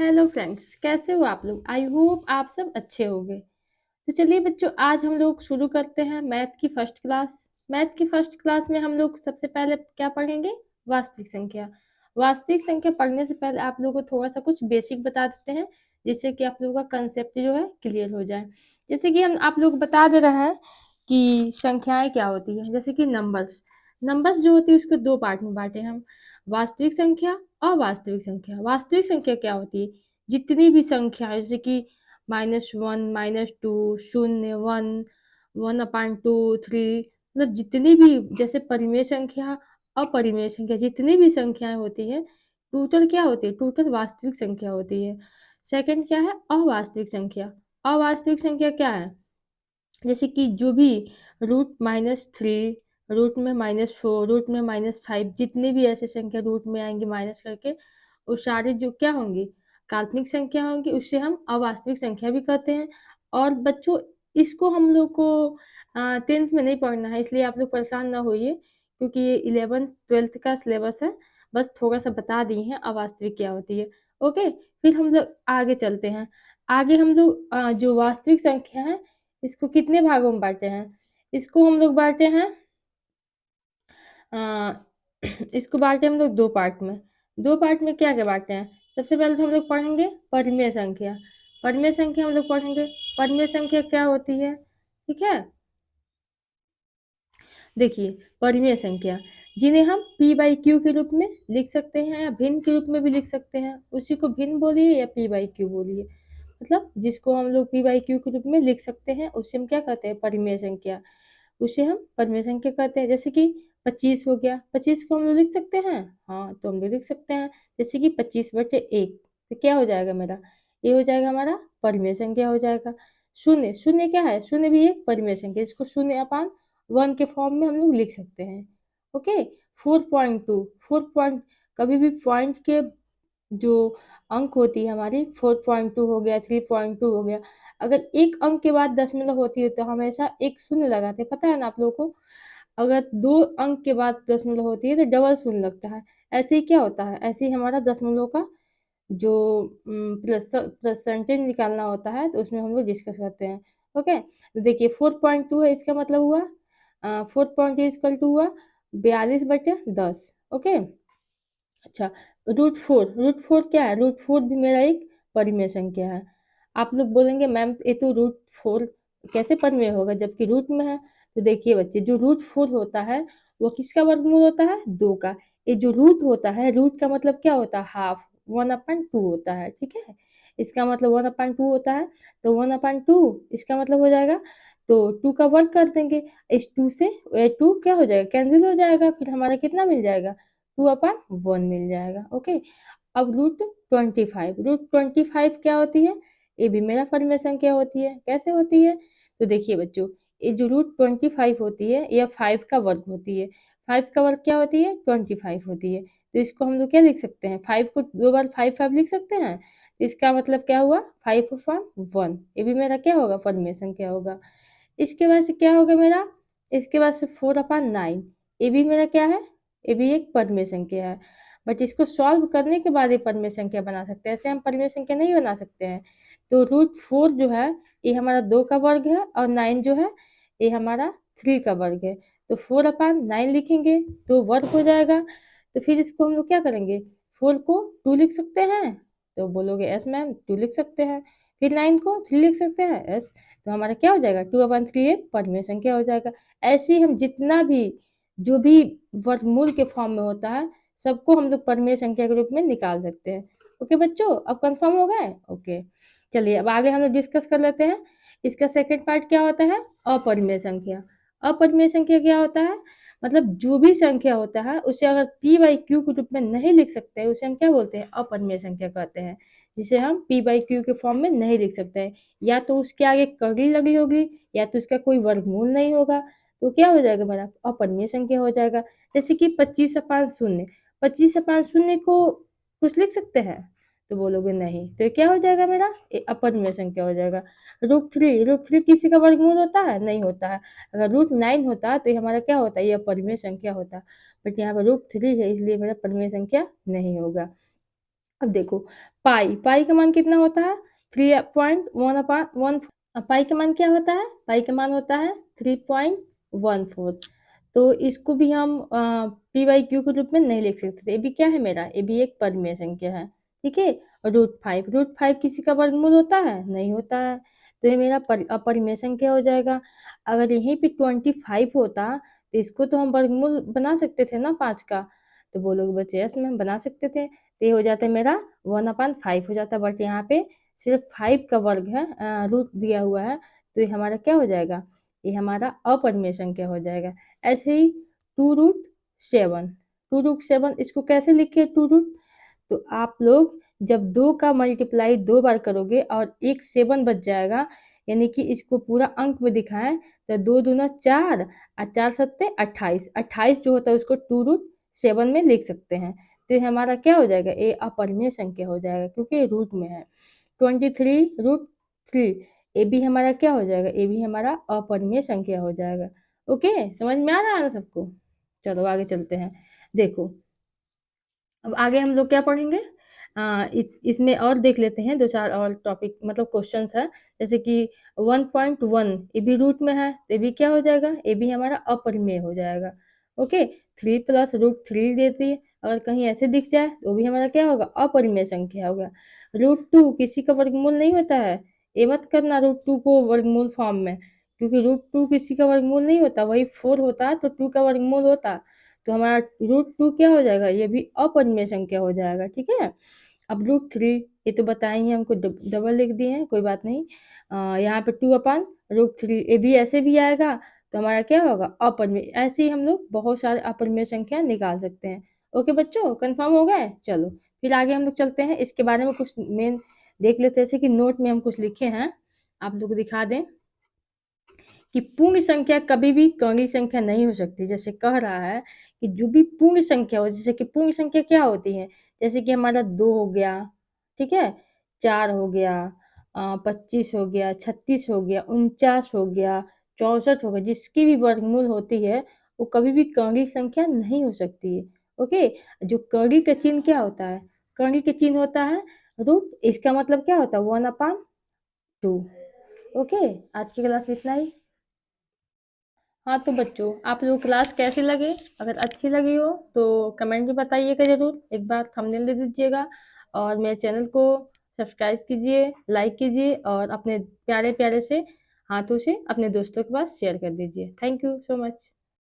Hello friends, कैसे हो आप लोग? आई होप आप सब अच्छे होंगे। तो चलिए बच्चों, आज हम लोग शुरू करते हैं मैथ की फर्स्ट क्लास। मैथ की फर्स्ट क्लास में हम लोग सबसे पहले क्या पढ़ेंगे? वास्तविक संख्या। वास्तविक संख्या पढ़ने से पहले आप लोगों को थोड़ा सा कुछ बेसिक बता देते हैं, जिससे कि आप लोगों का कंसेप्ट जो है क्लियर हो जाए। जैसे कि हम आप लोग बता दे रहे हैं कि संख्याएं क्या होती है। जैसे कि नंबर्स नंबर्स जो होती है उसको दो पार्ट में बांटे हम, वास्तविक संख्या और वास्तविक संख्या। वास्तविक संख्या क्या होती है? जितनी भी संख्या जैसे कि -1, -2, 0, 1, 1/2, 3, मतलब जितनी भी, जैसे परिमेय संख्या, अपरिमेय संख्या, जितनी भी संख्याएं होती हैं टोटल क्या होती है? टोटल वास्तविक संख्या होती है। सेकंड क्या है? अवास्तविक संख्या। अवास्तविक संख्या क्या है? जैसे कि जो भी √-3, रूट में -4, रूट में -5, जितने भी ऐसे संख्या रूट में आएंगे माइनस करके, वो सारे जो क्या होंगी? काल्पनिक संख्या होंगी। उससे हम अवास्तविक संख्या भी कहते हैं। और बच्चों, इसको हम लोग को 10th में नहीं पढ़ना है, इसलिए आप लोग परेशान ना होइए, क्योंकि ये 11th 12th का सिलेबस है। बस थोड़ा सा बता दी है अवास्तविक क्या होती है। ओके, फिर हम लोग आगे चलते हैं। आगे हम लोग जो वास्तविक संख्या है इसको कितने भागों में बांटे हैं? इसको हम लोग बांटे हैं अ, इसको बांटे हम लोग दो पार्ट में। दो पार्ट में क्या क्या बांटे हैं? सबसे पहले तो हम लोग पढ़ेंगे परिमेय संख्या। परिमेय संख्या हम लोग पढ़ेंगे। परिमेय संख्या क्या होती है? ठीक है, देखिए, परिमेय संख्या जिन्हें हम p/q के रूप में लिख सकते हैं या भिन्न के रूप में भी लिख सकते हैं, उसी को भिन्न बोलिए या p/q बोलिए। मतलब जिसको हम लोग p/q के रूप में लिख सकते हैं उसे हम क्या कहते हैं? परिमेय संख्या। उसे हम परिमेय संख्या कहते हैं। जैसे कि 25 हो गया, 25 को हम लोग लिख सकते हैं। हाँ, तो हम लोग लिख सकते हैं। जैसे कि 25/1, तो क्या हो जाएगा मेरा? ये हो जाएगा हमारा परिमेय संख्या हो जाएगा। शून्य, शून्य क्या है? शून्य भी एक परिमेय संख्या, इसको 0/1 के फॉर्म में हम लोग लिख सकते हैं। ओके, 4.2, 4 कभी भी पॉइंट के जो अंक होती है हमारी, 4.2 हो गया, 3.2 हो गया, अगर एक अंक के बाद दशमलव होती है तो हमेशा एक शून्य लगाते हैं, पता है ना आप लोगों को? अगर दो अंक के बाद दशमलव होती है तो डबल शून्य लगता है। ऐसे ही क्या होता है? ऐसे ही हमारा दशमलव का जो परसेंटेज निकालना होता है तो उसमें हम लोग डिस्कस करते हैं। ओके, तो देखिए 4.2 है, इसका मतलब हुआ 4.2 इक्वल टू हुआ 42/10। ओके, अच्छा, √4 क्या है? √4 भी मेरा एक परिमेय संख्या है। आप लोग बोलेंगे मैम ये तो √4 कैसे परिमेय होगा जबकि रूट में है? तो देखिए बच्चे, जो √4 होता है वो किसका वर्गमूल होता है? 2 का। ये जो रूट होता है, रूट का मतलब क्या होता है? हाफ, 1/2 होता है। ठीक है, इसका मतलब 1/2 होता है, तो 1/2 इसका मतलब हो जाएगा, तो 2 का वर्ग कर देंगे। इस 2 से 2 क्या हो जाएगा? कैंसिल हो जाएगा, फिर हमारा कितना मिल जाएगा? 2/1 मिल जाएगा। ओके, अब √25 क्या होती है? ये भी मेरा परिमेय संख्या होती है। कैसे होती है? तो देखिए बच्चों, ये जो √25 होती है यह 5 का वर्ग होती है। 5 का वर्ग क्या होती है? 25 होती है। तो इसको हम लोग क्या लिख सकते हैं? 5 को दो बार 5 5 लिख सकते हैं। तो इसका मतलब क्या हुआ? 5/1। ये भी मेरा क्या होगा? परिमेय संख्या होगा। इसके बाद से क्या होगा मेरा? इसके बाद से 4/9, ये भी मेरा क्या है? ये भी एक परिमेय संख्या है। बट इसको सॉल्व करने के बाद ये परिमेय संख्या बना सकते हैं, ऐसे हम परिमेय संख्या नहीं बना सकते हैं। तो √4 जो है ये हमारा 2 का वर्ग है, और 9 जो है ये हमारा 3 का वर्ग है। तो 4/9 लिखेंगे तो वर्ग हो जाएगा। तो फिर इसको हम लोग क्या करेंगे? 4 को 2 लिख सकते हैं, तो बोलोगे यस मैम 2 लिख सकते हैं। फिर 9 को 3 लिख सकते हैं, यस। तो हमारा क्या हो जाएगा? 2/3 एक परिमेय संख्या हो जाएगा। ऐसे ही हम जितना भी जो भी वर्गमूल के फॉर्म में होता है सबको हम लोग परिमेय संख्या के रूप में निकाल सकते हैं। ओके बच्चों, अब कंफर्म हो गए? ओके, चलिए अब आगे हम लोग डिस्कस कर लेते हैं। इसका सेकंड पार्ट क्या होता है? अपरिमेय संख्या। अपरिमेय संख्या क्या होता है? मतलब जो भी संख्या होता है उसे अगर p/q के रूप में नहीं लिख सकते उसे हम क्या बोलते हैं? अपरिमेय संख्या कहते हैं। जिसे हम p/q के फॉर्म में नहीं लिख सकते हैं, या तो उसके आगे कड़ी लगी होगी या तो उसका कोई वर्गमूल नहीं होगा, तो क्या हो जाएगा मेरा? अपरिमेय संख्या हो जाएगा। जैसे कि 25/0, 25/0 को कुछ लिख सकते हैं? तो बोलोगे नहीं, तो ये क्या हो जाएगा मेरा? ये अपरिमेय संख्या हो जाएगा। √3 किसी का वर्गमूल होता है? नहीं होता है। अगर √9 होता तो ये हमारा क्या होता? ये अपरिमेय संख्या होता। बट यहाँ पर √3 है इसलिए मेरा परिमेय संख्या नहीं होगा। अब देखो पाई, पाई का मान कितना होता है? 3.1/1। पाई का मान क्या होता है? पाई का मान होता है 3.14। तो इसको भी हम पी बाई क्यू के रूप में नहीं लिख सकते। ये भी क्या है मेरा? ये भी एक परिमेय संख्या है, ठीक है? और रूट फाइव किसी का वर्गमूल होता है? नहीं होता है। तो ये मेरा अपरिमेय संख्या हो जाएगा। अगर यहीं पे 25 होता तो इसको तो हम वर्गमूल बना सकते थे ना 5 का। तो बोलोगे बच्चे यस मैम बना सकते थे। तो ये हो जाता है मेरा 1/5 हो जाता है, बट यहाँ पे सिर्फ 5 का वर्ग है, रूट दिया हुआ है। तो ये हमारा क्या हो जाएगा? ये हमारा अपरिमेय संख्या हो जाएगा। ऐसे ही 2√7, 2√7 इसको कैसे लिखे 2 रूट? तो आप लोग जब 2 का मल्टीप्लाई 2 बार करोगे और एक 7 बच जाएगा, यानी कि इसको पूरा अंक में दिखाएं तो 2 दूना 4 और 4 सत्ते 28, 28 जो होता है उसको 2√7 में लिख सकते हैं। तो ये हमारा क्या हो जाएगा? ये अपरिमेय संख्या हो जाएगा क्योंकि ये रूट में है। 23√3 ये भी हमारा क्या हो जाएगा? ये भी हमारा अपरिमेय संख्या हो जाएगा। ओके, समझ में आ रहा है ना सबको? चलो आगे चलते हैं। देखो अब आगे हम लोग क्या पढ़ेंगे? इसमें और देख लेते हैं 2-4 और टॉपिक, मतलब क्वेश्चंस है। जैसे कि 1.1 ये भी रूट में है, तो ये भी क्या हो जाएगा? ये भी हमारा अपरिमेय हो जाएगा। ओके, 3 प्लस √3 देती है, अगर कहीं ऐसे दिख जाए तो भी हमारा क्या होगा? अपरिमेय संख्या होगा। √2 किसी का वर्गमूल नहीं होता है, ये मत करना √2 को वर्गमूल फॉर्म में, क्योंकि √2 किसी का वर्गमूल नहीं होता, वही 4 होता है तो 2 का वर्गमूल होता। तो हमारा √2 क्या हो जाएगा? ये भी अपरिमेय संख्या हो जाएगा, ठीक है? अब √3 ये तो बताए ही हमको, डबल लिख दिए हैं, कोई बात नहीं। यहाँ पे 2/√3 ये भी ऐसे भी आएगा, तो हमारा क्या होगा? अपरिमेय। ऐसे ही हम लोग बहुत सारे अपरिमेय संख्या निकाल सकते हैं। ओके बच्चों, कंफर्म हो गए? चलो फिर आगे हम लोग चलते हैं, इसके बारे में कुछ मेन देख लेते हैं। जैसे कि नोट में हम कुछ लिखे हैं, आप लोग को दिखा दें कि पूर्ण संख्या कभी भी कौणी संख्या नहीं हो सकती। जैसे कह रहा है कि जो भी पूर्ण संख्या हो, जैसे कि पूर्ण संख्या क्या होती है? जैसे कि हमारा 2 हो गया, ठीक है? 4 हो गया, 25 हो गया, 36 हो गया, 49 हो गया, 64 हो गया, जिसकी भी वर्गमूल होती है वो कभी भी कौणी संख्या नहीं हो सकती है। ओके, जो कौणी का चिन्ह क्या होता है? कौणी का चिन्ह होता है रूट, इसका मतलब क्या होता है? 1/2। ओके, आज की क्लास में इतना ही। हाँ तो बच्चों, आप लोग क्लास कैसी लगे? अगर अच्छी लगी हो तो कमेंट में बताइएगा ज़रूर, एक बार थंबनेल दे दीजिएगा और मेरे चैनल को सब्सक्राइब कीजिए, लाइक कीजिए और अपने प्यारे प्यारे से हाथों से अपने दोस्तों के पास शेयर कर दीजिए। Thank you so much.